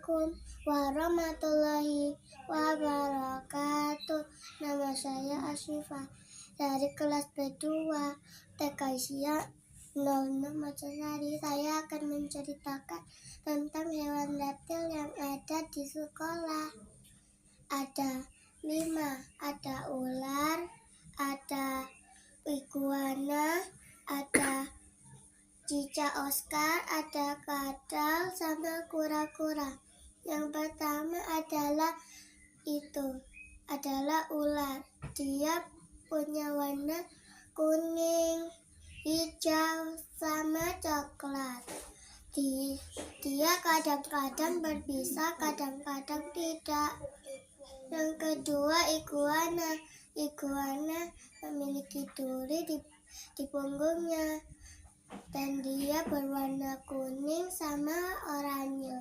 Assalamualaikum warahmatullahi wabarakatuh. Nama saya Asyifa dari kelas B2 TK Isya 06 Mojosari. Saya akan menceritakan tentang hewan reptil yang ada di sekolah. Ada 5, ada ular, ada iguana, ada cicak Oscar, ada kadal, sama kura-kura. Yang pertama adalah ular. Dia punya warna kuning, hijau, sama coklat. Dia kadang-kadang berbisa, kadang-kadang tidak. Yang kedua iguana. Iguana memiliki duri di punggungnya dan dia berwarna kuning sama oranye.